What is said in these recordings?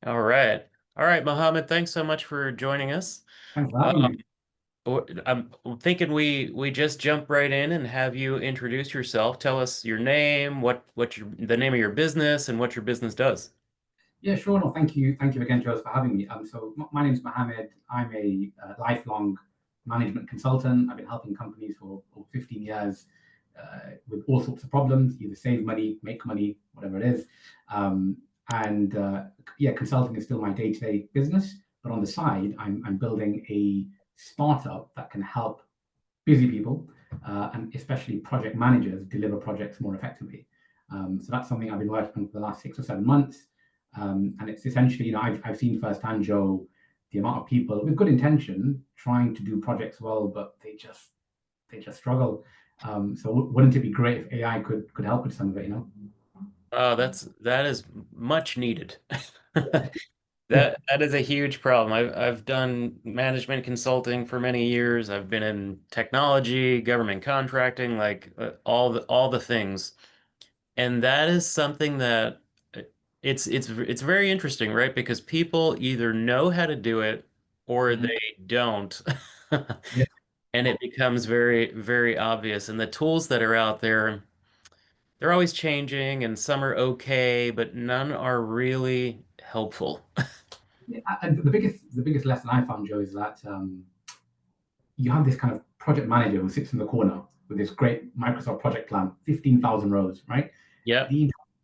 All right. All right, Mohammed, thanks so much for joining us. Thanks for having Um, me. I'm thinking we just jump right in and have you introduce yourself. Tell us your name, the name of your business and what your business does. Yeah, sure. No, thank you again, Joe, for having me. My name's Mohammed. I'm a lifelong management consultant. I've been helping companies for over 15 years with all sorts of problems, either save money, make money, whatever it is. Um, and Yeah, consulting is still my day-to-day business. But on the side, I'm building a startup that can help busy people and especially project managers deliver projects more effectively. So that's something I've been working on for the last 6 or 7 months. And it's essentially, I've seen firsthand, Joe, the amount of people with good intention trying to do projects well, but they just struggle. So wouldn't it be great if AI could help with some of it? That is much needed. Yeah. That is a huge problem. I've done management consulting for many years. I've been in technology, government contracting, like all the things. And that is something that uh, it's very interesting, right? Because people either know how to do it or Mhm. they don't. Yeah. And it becomes very, very obvious. And the tools that are out there, they're always changing and some are okay, but none are really helpful. Yeah, and the biggest lesson I found, Joe, is that you have this kind of project manager who sits in the corner with this great Microsoft project plan, 15,000 rows, right? Yep.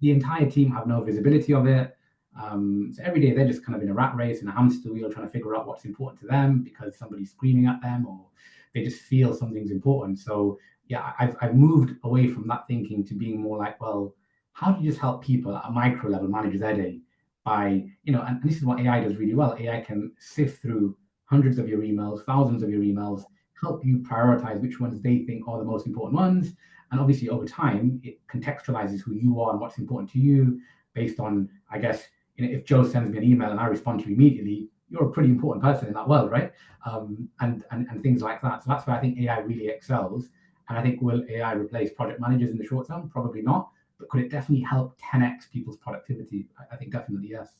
The entire team have no visibility of it. So every day they're just kind of in a rat race, in a hamster wheel, trying to figure out what's important to them because somebody's screaming at them or they just feel something's important. So yeah, I've moved away from that thinking to being more like, well, how do you just help people at a micro level manage their day by, and this is what AI does really well. AI can sift through hundreds of your emails, thousands of your emails, help you prioritize which ones they think are the most important ones, and obviously, over time, it contextualizes who you are and what's important to you based on, I guess, if Joe sends me an email and I respond to you immediately, you're a pretty important person in that world, right? And things like that. So that's where I think AI really excels. And I think, will AI replace project managers in the short term? Probably not. But could it definitely help 10x people's productivity? I think definitely yes.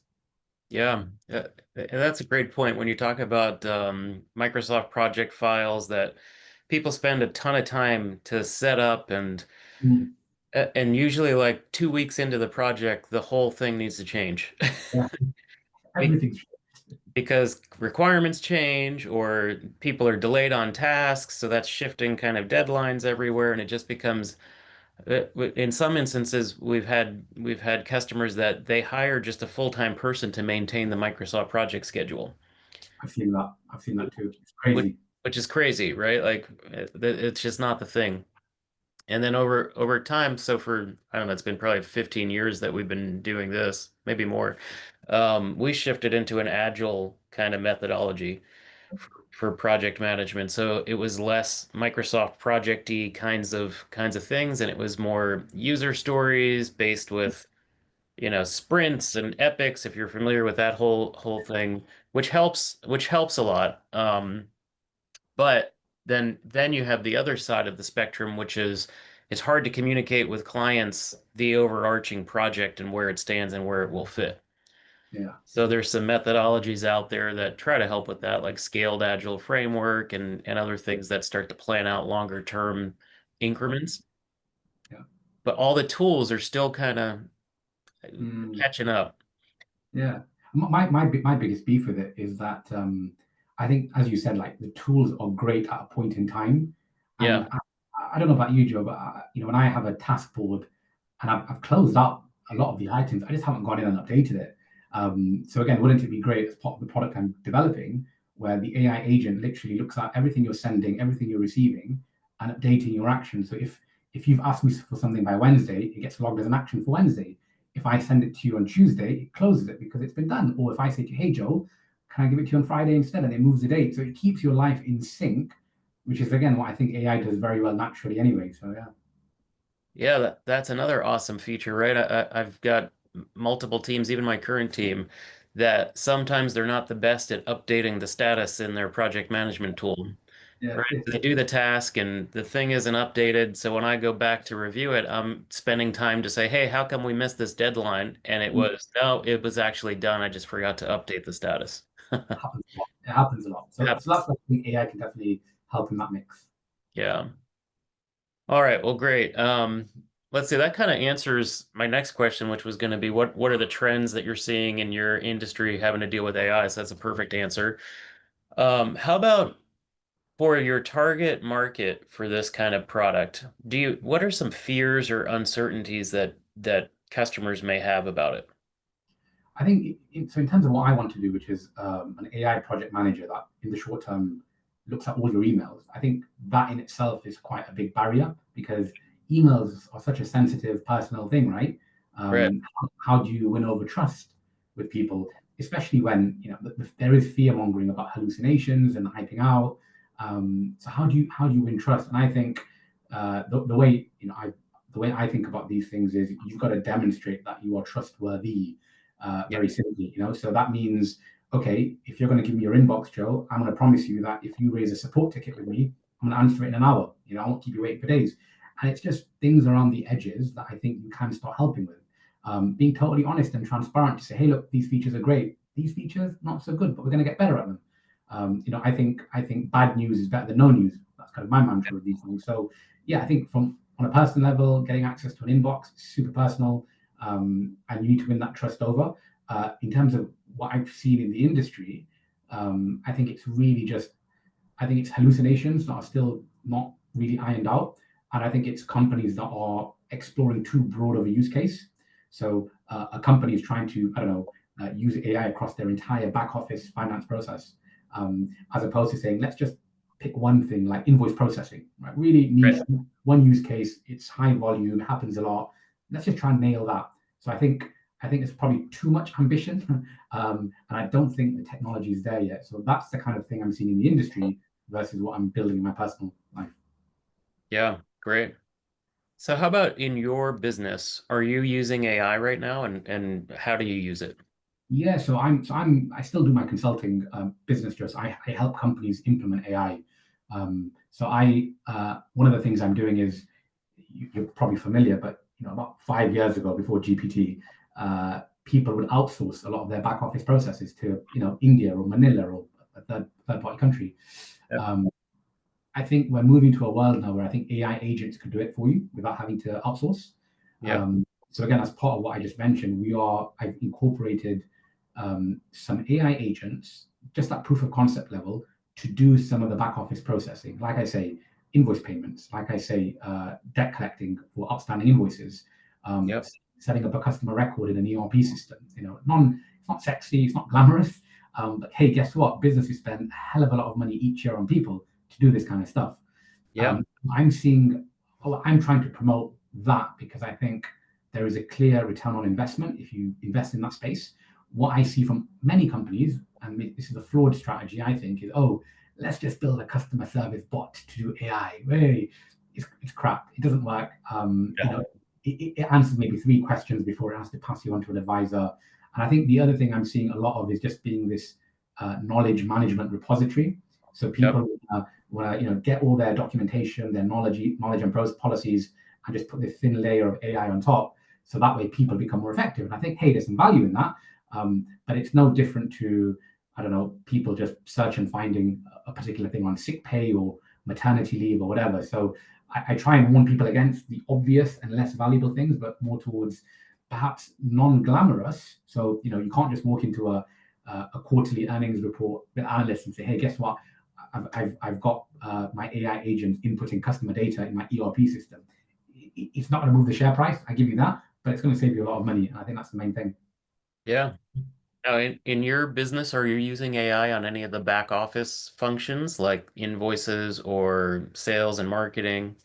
Yeah. And that's a great point when you talk about Microsoft project files that people spend a ton of time to set up Mm, and usually like 2 weeks into the project, the whole thing needs to change. yeah, Be- everything's Because requirements change or people are delayed on tasks, so that's shifting kind of deadlines everywhere, and it just becomes in some instances we've had customers that they hire just a full-time person to maintain the Microsoft project schedule, I've seen that. I've seen that too. It's which crazy. which is crazy, right? Like it's just not the thing. And then over time, so for I don't know, it's been probably 15 years that we've been doing this, maybe more. We shifted into an agile kind of methodology for project management. So it was less Microsoft project-y kinds of things, and it was more user stories based with, sprints and epics, if you're familiar with that whole thing, which helps a lot. But then you have the other side of the spectrum, which is it's hard to communicate with clients the overarching project and where it stands and where it will fit. Yeah. So there's some methodologies out there that try to help with that, like scaled agile framework and other things that start to plan out longer term increments. Yeah. But all the tools are still kind of Mm. catching up. Yeah, my biggest beef with it is that I think, as you said, like the tools are great at a point in time, and Yeah. I don't know about you, Joe, but when I have a task board and I've closed out a lot of the items, I just haven't gone in and updated it. So again, wouldn't it be great as part of the product I'm developing, where the AI agent literally looks at everything you're sending, everything you're receiving, and updating your action. So if you've asked me for something by Wednesday, it gets logged as an action for Wednesday. If I send it to you on Tuesday, it closes it because it's been done. Or if I say to you, hey, Joe, can I give it to you on Friday instead? And it moves the date. So it keeps your life in sync, which is, again, what I think AI does very well naturally anyway. So, yeah. Yeah, that's another awesome feature, right? I've got multiple teams, even my current team, that sometimes they're not the best at updating the status in their project management tool. Yeah, Right. it's They do the task and the thing isn't updated. So when I go back to review it, I'm spending time to say, hey, how come we missed this deadline? And it was, no, it was actually done. I just forgot to update the status. happens a lot. It happens a lot. So Happens. that's why I think AI can definitely help in that mix. Yeah. All right. Well, great. Let's see. That kind of answers my next question, which was going to be what are the trends that you're seeing in your industry having to deal with AI? So that's a perfect answer. How about for your target market for this kind of product, what are some fears or uncertainties that customers may have about it? I think so. In terms of what I want to do, which is an AI project manager that in the short term looks at all your emails, I think that in itself is quite a big barrier because emails are such a sensitive, personal thing, right? Right, How do you win over trust with people, especially when there is fear mongering about hallucinations and hyping out? So how do you win trust? And I think the way the way I think about these things is you've got to demonstrate that you are trustworthy yeah, very simply. So that means, okay, if you're going to give me your inbox, Joe, I'm going to promise you that if you raise a support ticket with me, I'm going to answer it in an hour. I won't keep you waiting for days. And it's just things around the edges that I think you can start helping with. Being totally honest and transparent to say, hey, look, these features are great. These features not so good, but we're going to get better at them. I think bad news is better than no news. That's kind of my mantra of these things. So yeah, I think from on a personal level, getting access to an inbox, super personal, and you need to win that trust over. In terms of what I've seen in the industry, I think it's really just I think it's hallucinations that are still not really ironed out, and I think it's companies that are exploring too broad of a use case. So a company is trying to I don't know use AI across their entire back office finance process, as opposed to saying let's just pick one thing like invoice processing, right? Really right. niche, one use case. It's high volume, happens a lot. Let's just try and nail that. So I think it's probably too much ambition, and I don't think the technology is there yet. So that's the kind of thing I'm seeing in the industry versus what I'm building in my personal life. Yeah, great. So how about in your business? Are you using AI right now and how do you use it? Yeah, I still do my consulting business. Just I help companies implement AI. So I one of the things I'm doing is you're probably familiar, but about 5 years ago, before GPT, people would outsource a lot of their back office processes to India or Manila or a third party country. Yep. Um, I think we're moving to a world now where I think AI agents can do it for you without having to outsource. Yep. So again, as part of what I just mentioned, I've incorporated some AI agents, just at proof of concept level, to do some of the back office processing. Like I say, invoice payments. Like I say, debt collecting for outstanding invoices. Yep. Setting up a customer record in an ERP system. It's not sexy, it's not glamorous. But hey, guess what? Businesses spend a hell of a lot of money each year on people to do this kind of stuff. Yeah. Um, I'm seeing, I'm trying to promote that because I think there is a clear return on investment if you invest in that space. What I see from many companies, and this is a flawed strategy, I think, is let's just build a customer service bot to do AI. Hey, it's crap. It doesn't work. Yeah. It answers maybe three questions before it has to pass you on to an advisor. And I think the other thing I'm seeing a lot of is just being this knowledge management repository. So Yep. people want to get all their documentation, their knowledge and policies, and just put this thin layer of AI on top. So that way people become more effective. And I think, hey, there's some value in that. But it's no different to, I don't know, people just search and finding a particular thing on sick pay or maternity leave or whatever. So I try and warn people against the obvious and less valuable things, but more towards perhaps non-glamorous. So you can't just walk into a quarterly earnings report with analysts and say, hey, guess what? I've got my AI agent inputting customer data in my ERP system. It's not going to move the share price. I give you that, but it's going to save you a lot of money. And I think that's the main thing. Yeah. Now, in your business, are you using AI on any of the back office functions like invoices or sales and marketing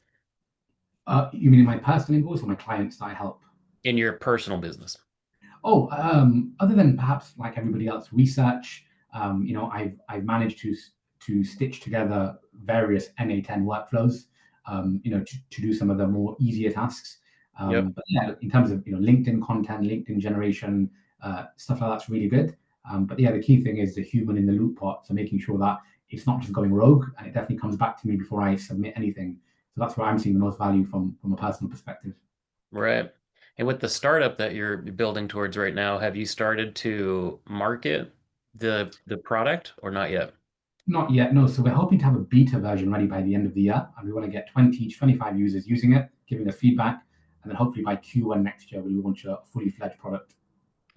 You mean in my personal invoice or my clients that I help? in your personal business? Oh, other than perhaps like everybody else, research. I've managed to stitch together various NA10 workflows. To do some of the more easier tasks. Yep. But yeah, in terms of LinkedIn content, LinkedIn generation, stuff like that's really good. But yeah, the key thing is the human in the loop part. So making sure that it's not just going rogue, and it definitely comes back to me before I submit anything. So that's where I'm seeing the most value from a personal perspective. Right. And with the startup that you're building towards right now, have you started to market the product or not yet? Not yet, no. So we're hoping to have a beta version ready by the end of the year, and we want to get 20 to 25 users using it, giving us feedback, and then hopefully by Q1 next year we'll launch a fully fledged product.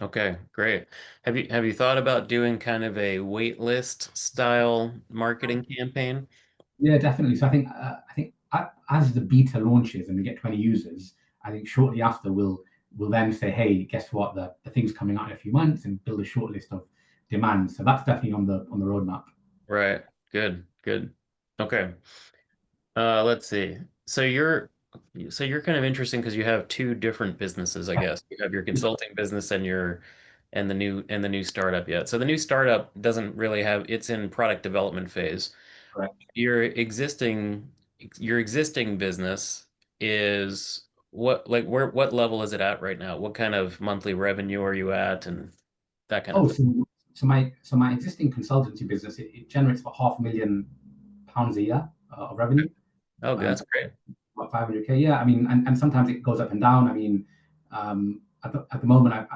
Okay, great. Have you thought about doing kind of a wait list style marketing campaign? Yeah, definitely. So I think as the beta launches and we get 20 users, I think shortly after we'll then say, hey, guess what? The thing's coming out in a few months, and build a short list of demands. So that's definitely on the roadmap. Right. Good. Good. Okay. Let's see. So you're kind of interesting because you have two different businesses, I guess. You have your consulting business and your and the new startup yet. So the new startup doesn't really have it's in product development phase. Correct. Your existing business is what level is it at right now? What kind of monthly revenue are you at and that kind of Oh, thing? so my existing consultancy business, it generates about £500,000 a year of revenue. Oh, Um, that's great. about 500K. Yeah, I mean, and sometimes it goes up and down. I mean, at the moment,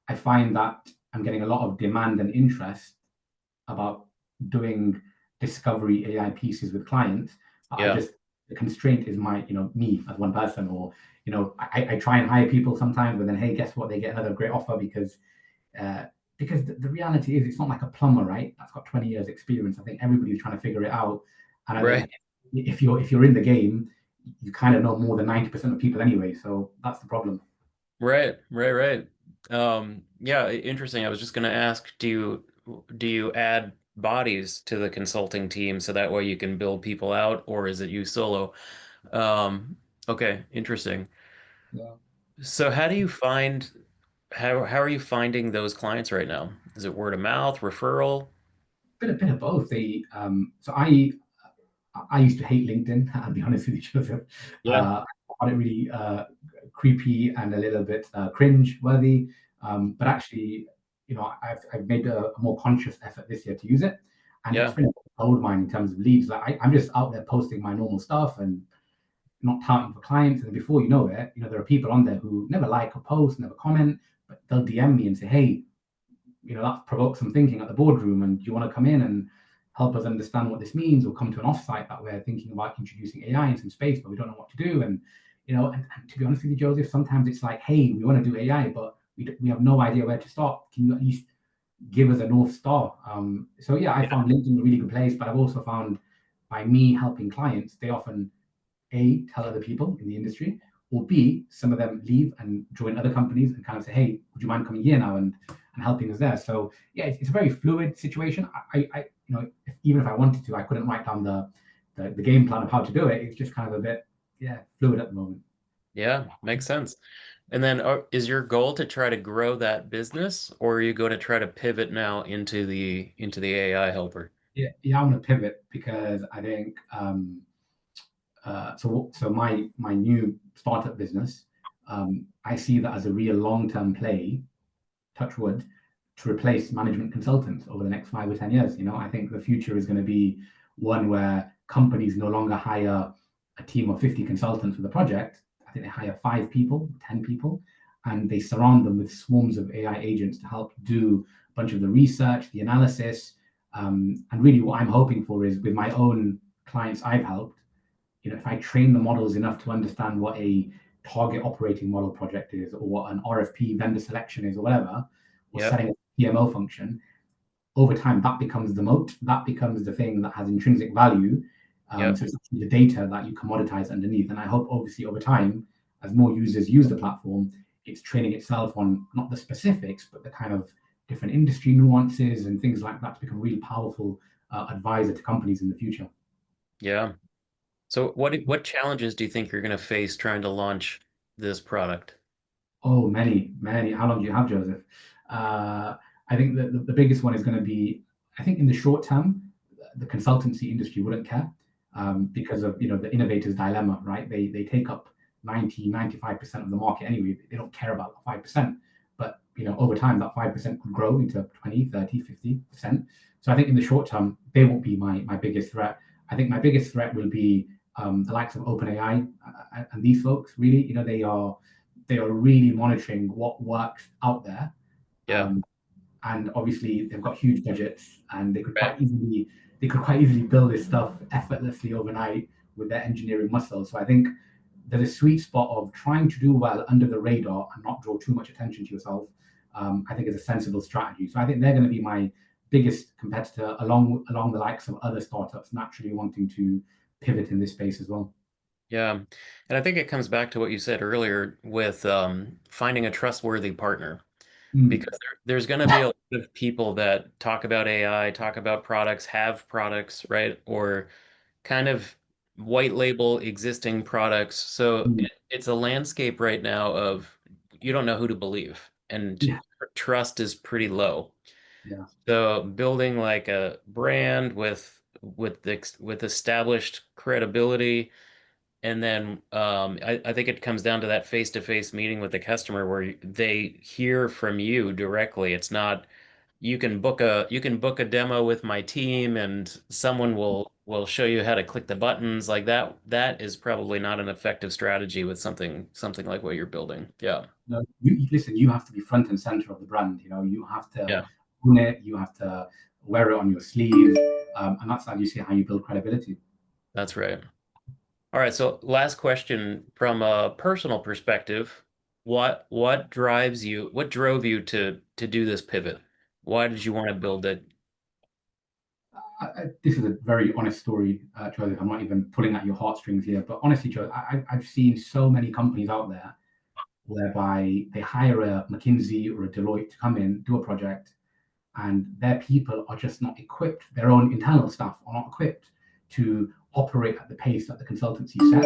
I find that I'm getting a lot of demand and interest about doing discovery AI pieces with clients. But I Yeah. just the constraint is me as one person, or I try and hire people sometimes, but then hey, guess what? They get another great offer uh, because the reality is it's not like a plumber, right? That's got 20 years experience. I think everybody's trying to figure it out, and I Right. think if you're in the game, you kind of know more than 90% of people anyway. So that's the problem. Right, right, right. Yeah, interesting. I was just going to ask, do you add bodies to the consulting team so that way you can build people out, or is it you solo? Um, okay, interesting. Yeah. So how are you finding those clients right now? Is it word of mouth, referral? Bit of both. I used to hate LinkedIn. I'll be honest with you, Joseph. Yeah, I found it really creepy and a little bit cringe worthy. But actually, I've made a more conscious effort this year to use it, and it's yeah, been a gold mine in terms of leads. Like I'm just out there posting my normal stuff and not touting for clients. And before you know it, there are people on there who never like a post, never comment, but they'll DM me and say, "Hey, that provoked some thinking at the boardroom, and do you want to come in and help us understand what this means, or come to an offsite that we're thinking about introducing AI in some space but we don't know what to do?" And to be honest with you, Joseph, sometimes it's like, hey, we want to do AI but we have no idea where to start. Can you at least give us a north star? So yeah, I yeah, found LinkedIn a really good place, but I've also found by me helping clients, they often a, tell other people in the industry, or B, some of them leave and join other companies and kind of say, hey, would you mind coming here now and helping us there? So yeah, it's a very fluid situation. Even if I wanted to, I couldn't write down the game plan of how to do it. It's just kind of a bit, yeah, fluid at the moment. yeah, makes sense. And then is your goal to try to grow that business, or are you going to try to pivot now into the AI helper? Yeah, yeah, I'm gonna pivot because I think so my new startup business, I see that as a real long-term play, touch wood, to replace management consultants over the next 5 or 10 years. I think the future is going to be one where companies no longer hire a team of 50 consultants with a project. I think they hire 5 people, 10 people, and they surround them with swarms of AI agents to help do a bunch of the research, the analysis. And really, what I'm hoping for is with my own clients I've helped, if I train the models enough to understand what a target operating model project is, or what an RFP vendor selection is, or whatever, or Yep, setting a PMO function, over time that becomes the moat. That becomes the thing that has intrinsic value. yep, So it's actually the data that you commoditize underneath. And I hope, obviously, over time, as more users use the platform, it's training itself on not the specifics, but the kind of different industry nuances and things like that to become a really powerful advisor to companies in the future. yeah. So what challenges do you think you're going to face trying to launch this product? Oh, many, many. How long do you have, Joseph? Uh, I think that the biggest one is going to be, I think in the short term, the consultancy industry wouldn't care because of, the innovator's dilemma, right? They take up 90, 95% of the market anyway. They don't care about the 5%. But over time that 5% could grow into 20, 30, 50%. So I think in the short term, they won't be my biggest threat. I think my biggest threat will be the likes of OpenAI and these folks. Really, they are really monitoring what works out there. Yeah. Um, and obviously they've got huge budgets, and Right. they could quite easily build this stuff effortlessly overnight with their engineering muscle. So I think there's a sweet spot of trying to do well under the radar and not draw too much attention to yourself. I think is a sensible strategy. So I think they're going to be my biggest competitor, along the likes of other startups naturally wanting to pivot in this space as well. Yeah. And I think it comes back to what you said earlier with finding a trustworthy partner, Mm, because there's going to be a lot of people that talk about AI, talk about products, have products, right? Or kind of white label existing products. So mm, it's a landscape right now of you don't know who to believe, and yeah, trust is pretty low. yeah, So building like a brand with established credibility, and then I think it comes down to that face-to-face meeting with the customer where they hear from you directly. It's not you can book a demo with my team and someone will show you how to click the buttons like that. That is probably not an effective strategy with something like what you're building. Yeah. no, listen. You have to be front and center of the brand. You have to Yeah, own it. You have to wear it on your sleeve, and that's obviously how you build credibility. that's right. All right, so last question from a personal perspective. What drove you to do this pivot? Why did you want to build it? This is a very honest story, Joseph. I'm not even pulling at your heartstrings here, but honestly, Joe, I've seen so many companies out there whereby they hire a McKinsey or a Deloitte to come in, do a project, and their people are just not equipped. Their own internal staff are not equipped to operate at the pace that the consultancy set,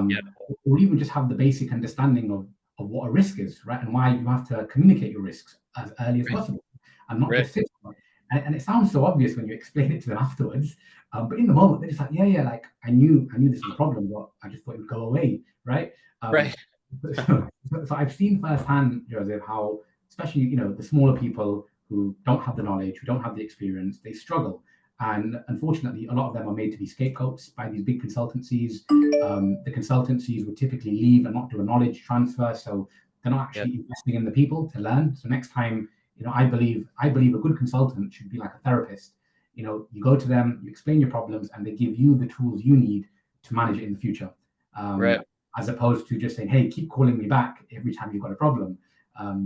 Yeah, or even just have the basic understanding of what a risk is, right, and why you have to communicate your risks as early as right, possible, and not right, just sit. And it sounds so obvious when you explain it to them afterwards, but in the moment they're just like, yeah, yeah, like I knew this was a problem, but I just thought it would go away, right? Um, right. so, so I've seen firsthand, Joseph, how especially the smaller people who don't have the knowledge, who don't have the experience, they struggle. And unfortunately, a lot of them are made to be scapegoats by these big consultancies. The consultancies would typically leave and not do a knowledge transfer, so they're not Yeah, actually investing in the people to learn. So next time, I believe a good consultant should be like a therapist. You go to them, you explain your problems, and they give you the tools you need to manage it in the future. Um, right. as opposed to just saying, "Hey, keep calling me back every time you've got a problem,"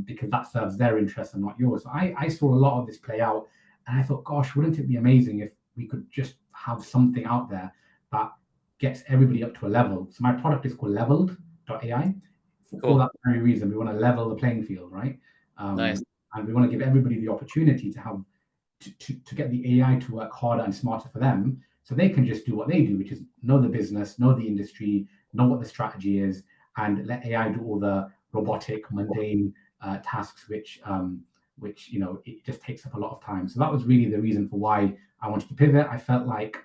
because that serves their interests and not yours. So I saw a lot of this play out, and I thought, gosh, wouldn't it be amazing if we could just have something out there that gets everybody up to a level? So my product is called Leveled.ai. For Cool. that very reason, we want to level the playing field, right? Nice. And we want to give everybody the opportunity to have to get the AI to work harder and smarter for them, so they can just do what they do, which is know the business, know the industry, know what the strategy is, and let AI do all the robotic, mundane tasks, which it just takes up a lot of time. So that was really the reason for why I wanted to pivot. I felt like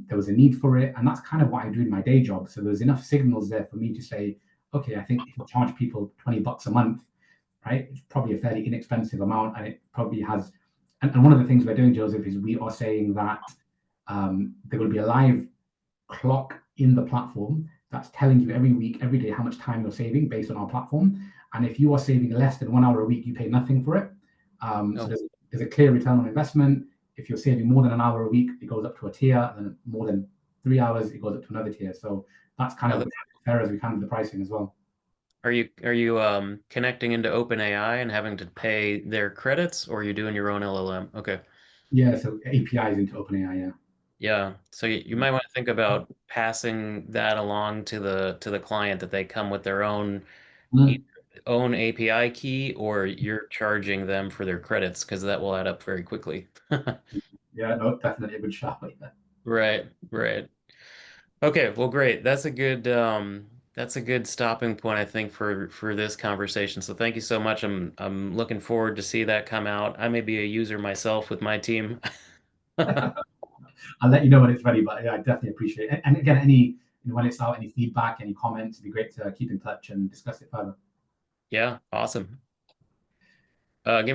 there was a need for it, and that's kind of what I do in my day job. So there's enough signals there for me to say, okay, I think if I charge people $20 a month, right, it's probably a fairly inexpensive amount, and it probably has. And one of the things we're doing, Joseph, is we are saying that there will be a live clock in the platform that's telling you every week, every day, how much time you're saving based on our platform. And if you are saving less than 1 hour a week, you pay nothing for it. So Oh, there's a clear return on investment. If you're saving more than an hour a week, it goes up to a tier, and then more than 3 hours, it goes up to another tier. So that's kind I of li- as fair as we can with the pricing as well. are you connecting into OpenAI and having to pay their credits, or are you doing your own LLM? Okay. Yeah, so APIs into OpenAI, yeah. Yeah. So you might want to think about passing that along to the client that they come with their own Mm. either own API key, or you're charging them for their credits because that will add up very quickly. Yeah, no, definitely a good shot. Yeah. Right, right. Okay, well, great. That's a good stopping point, I think, for this conversation. So thank you so much. I'm looking forward to see that come out. I may be a user myself with my team. I'll let you know when it's ready, but yeah, I definitely appreciate it. And again, when it's out, any feedback, any comments, it'd be great to keep in touch and discuss it further. Yeah, awesome. Give